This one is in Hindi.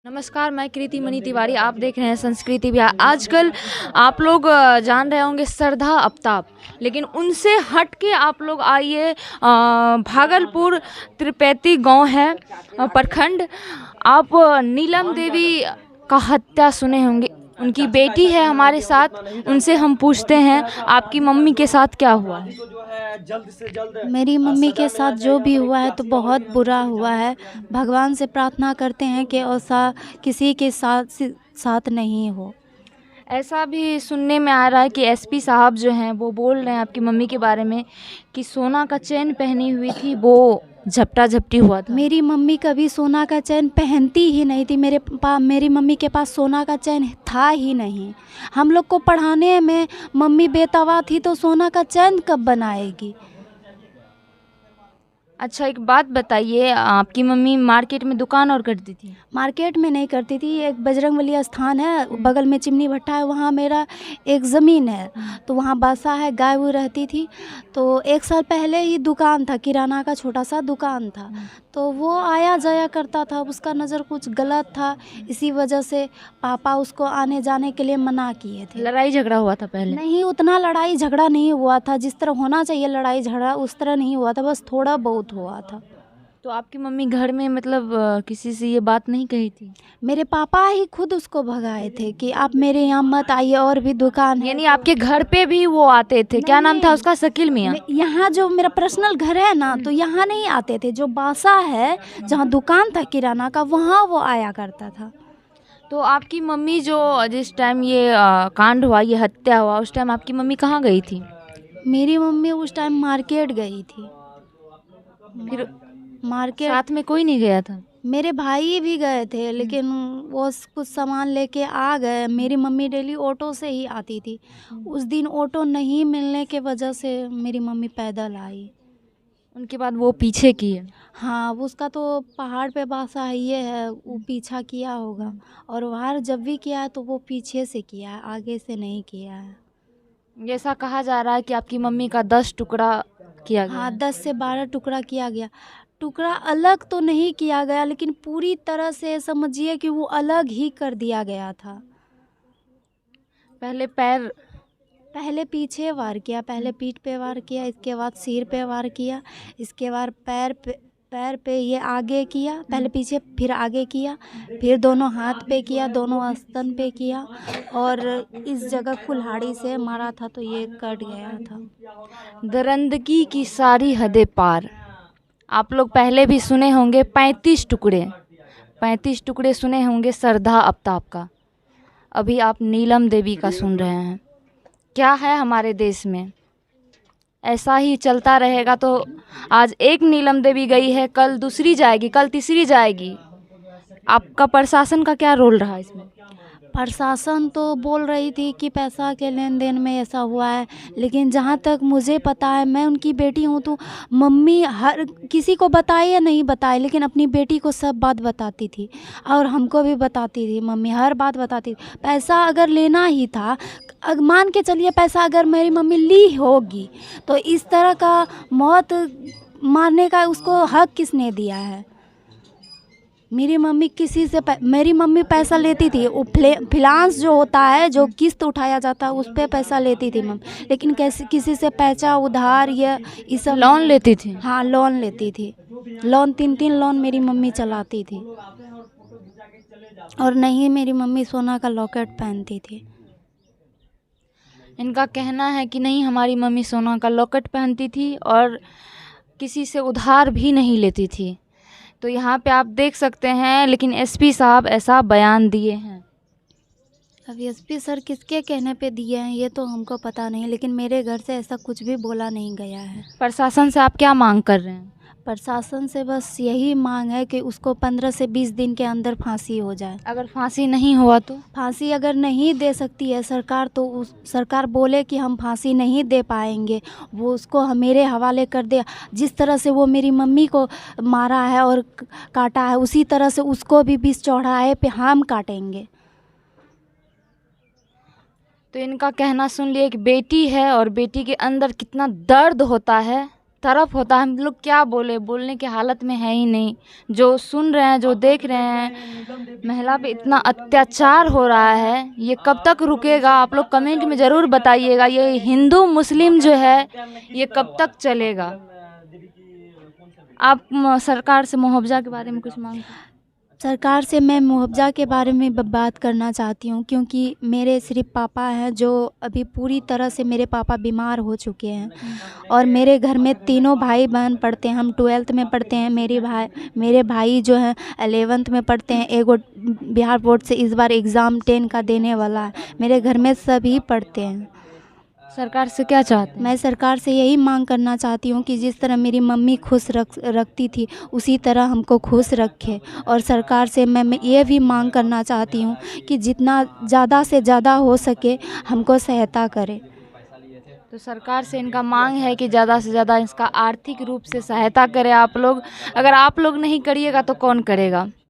नमस्कार, मैं कृति मणि तिवारी। आप देख रहे हैं संस्कृति बिहार। आजकल आप लोग जान रहे होंगे श्रद्धा अफ्ताब, लेकिन उनसे हट के आप लोग आइए भागलपुर त्रिपेती गांव है प्रखंड। आप नीलम देवी का हत्या सुने होंगे। उनकी बेटी है हमारे साथ, उनसे हम पूछते हैं आपकी मम्मी के साथ क्या हुआ है। मेरी मम्मी के साथ जो भी हुआ है तो बहुत बुरा हुआ है। भगवान से प्रार्थना करते हैं कि ऐसा किसी के साथ नहीं हो। ऐसा भी सुनने में आ रहा है कि एसपी साहब जो हैं वो बोल रहे हैं आपकी मम्मी के बारे में कि सोना का चेन पहनी हुई थी, वो झपटा झपटी हुआ था। मेरी मम्मी कभी सोना का चैन पहनती ही नहीं थी। मेरी मम्मी के पास सोना का चैन था ही नहीं। हम लोग को पढ़ाने में मम्मी बेतवा थी तो सोना का चैन कब बनाएगी। अच्छा, एक बात बताइए, आपकी मम्मी मार्केट में दुकान और करती थी? मार्केट में नहीं करती थी। एक बजरंगबली स्थान है, बगल में चिमनी भट्टा है, वहाँ मेरा एक ज़मीन है तो वहाँ बासा है, गाय वो रहती थी। तो 1 साल पहले ही दुकान था, किराना का छोटा सा दुकान था, तो वो आया जाया करता था। उसका नज़र कुछ गलत था, इसी वजह से पापा उसको आने जाने के लिए मना किए थे। लड़ाई झगड़ा हुआ था पहले? नहीं, उतना लड़ाई झगड़ा नहीं हुआ था। जिस तरह होना चाहिए लड़ाई झगड़ा उस तरह नहीं हुआ था, बस थोड़ा बहुत हुआ था। तो आपकी मम्मी घर में मतलब किसी से ये बात नहीं कही थी? मेरे पापा ही खुद उसको भगाए थे कि आप मेरे यहाँ मत आइए, और भी दुकान है। यानी आपके घर पे भी वो आते थे? क्या नाम था उसका? शकील मियाँ? यहाँ जो मेरा पर्सनल घर है ना, तो यहाँ नहीं आते थे। जो बासा है जहाँ दुकान था किराना का, वहाँ वो आया करता था। तो आपकी मम्मी जो जिस टाइम ये कांड हुआ, ये हत्या हुआ, उस टाइम आपकी मम्मी कहाँ गई थी? मेरी मम्मी उस टाइम मार्केट गई थी। फिर मार्केट साथ में कोई नहीं गया था? मेरे भाई भी गए थे, लेकिन वो कुछ सामान लेके आ गए। मेरी मम्मी डेली ऑटो से ही आती थी। उस दिन ऑटो नहीं मिलने के वजह से मेरी मम्मी पैदल आई। उनके बाद वो पीछे की है? हाँ, उसका तो पहाड़ पे बासा है, ये है, वो पीछा किया होगा। और वार जब भी किया है तो वो पीछे से किया है, आगे से नहीं किया है। ऐसा कहा जा रहा है कि आपकी मम्मी का 10 टुकड़ा किया गया हाँ, है। 10 से 12 टुकड़ा किया गया। टुकड़ा अलग तो नहीं किया गया, लेकिन पूरी तरह से समझिए कि वो अलग ही कर दिया गया था। पहले पीछे वार किया, पहले पीठ पे वार किया, इसके बाद सिर पे वार किया, इसके बाद पैर पे ये आगे किया, पहले पीछे फिर आगे किया, फिर दोनों हाथ पे किया, दोनों स्तन पे किया, और इस जगह कुल्हाड़ी से मारा था तो ये कट गया था। दरिंदगी की सारी हदें पार। आप लोग पहले भी सुने होंगे 35 टुकड़े सुने होंगे श्रद्धा अफ्ताब का। अभी आप नीलम देवी का सुन रहे हैं। क्या है हमारे देश में, ऐसा ही चलता रहेगा तो आज एक नीलम देवी गई है, कल दूसरी जाएगी, कल तीसरी जाएगी। आपका प्रशासन का क्या रोल रहा इसमें? प्रशासन तो बोल रही थी कि पैसा के लेन देन में ऐसा हुआ है, लेकिन जहाँ तक मुझे पता है, मैं उनकी बेटी हूँ, तो मम्मी हर किसी को बताए या नहीं बताए, लेकिन अपनी बेटी को सब बात बताती थी और हमको भी बताती थी। मम्मी हर बात बताती थी। पैसा अगर लेना ही था, मान के चलिए पैसा अगर मेरी मम्मी ली होगी, तो इस तरह का मौत मारने का उसको हक किसने दिया है? मेरी मम्मी पैसा लेती थी। वो फिलांस जो होता है, जो किस्त उठाया जाता है, उस पे पैसा लेती थी मम्मी, लेकिन कैसे किसी से पैसा उधार या ये सब लोन लेती थी? हाँ, लोन लेती थी। लोन 3 लोन मेरी मम्मी चलाती थी। और नहीं, मेरी मम्मी सोना का लॉकेट पहनती थी। इनका कहना है कि नहीं, हमारी मम्मी सोना का लॉकेट पहनती थी और किसी से उधार भी नहीं लेती थी। तो यहाँ पे आप देख सकते हैं, लेकिन एसपी साहब ऐसा बयान दिए हैं। अब एसपी सर किसके कहने पे दिए हैं ये तो हमको पता नहीं, लेकिन मेरे घर से ऐसा कुछ भी बोला नहीं गया है। प्रशासन से आप क्या मांग कर रहे हैं? प्रशासन से बस यही मांग है कि उसको 15 से 20 दिन के अंदर फांसी हो जाए। अगर फांसी नहीं हुआ तो? फांसी अगर नहीं दे सकती है सरकार, तो सरकार बोले कि हम फांसी नहीं दे पाएंगे, वो उसको मेरे हवाले कर दे। जिस तरह से वो मेरी मम्मी को मारा है और काटा है, उसी तरह से उसको भी 20 चौराहे पे हम काटेंगे। तो इनका कहना सुन लिए, एक बेटी है और बेटी के अंदर कितना दर्द होता है, तरफ होता है, हम लोग क्या बोले, बोलने की हालत में है ही नहीं। जो सुन रहे हैं, जो देख रहे हैं, महिला पे इतना अत्याचार हो रहा है, ये कब तक रुकेगा? आप लोग कमेंट में ज़रूर बताइएगा। ये हिंदू मुस्लिम जो है ये कब तक चलेगा? आप सरकार से मुआवजा के बारे में कुछ मांग? सरकार से मैं मुआवजा के बारे में बात करना चाहती हूँ, क्योंकि मेरे सिर्फ पापा हैं जो अभी पूरी तरह से मेरे पापा बीमार हो चुके हैं, और मेरे घर में तीनों भाई बहन पढ़ते हैं। हम 12th में पढ़ते हैं। मेरे भाई जो हैं 11th में पढ़ते हैं। एगो बिहार बोर्ड से इस बार एग्ज़ाम 10 का देने वाला है। मेरे घर में सभी पढ़ते हैं। सरकार से क्या चाहते हैं? मैं सरकार से यही मांग करना चाहती हूँ कि जिस तरह मेरी मम्मी खुश रखती थी, उसी तरह हमको खुश रखे। और सरकार से मैं ये भी मांग करना चाहती हूँ कि जितना ज़्यादा से ज़्यादा हो सके हमको सहायता करे। तो सरकार से इनका मांग है कि ज़्यादा से ज़्यादा इसका आर्थिक रूप से सहायता करें आप लोग। अगर आप लोग नहीं करिएगा तो कौन करेगा?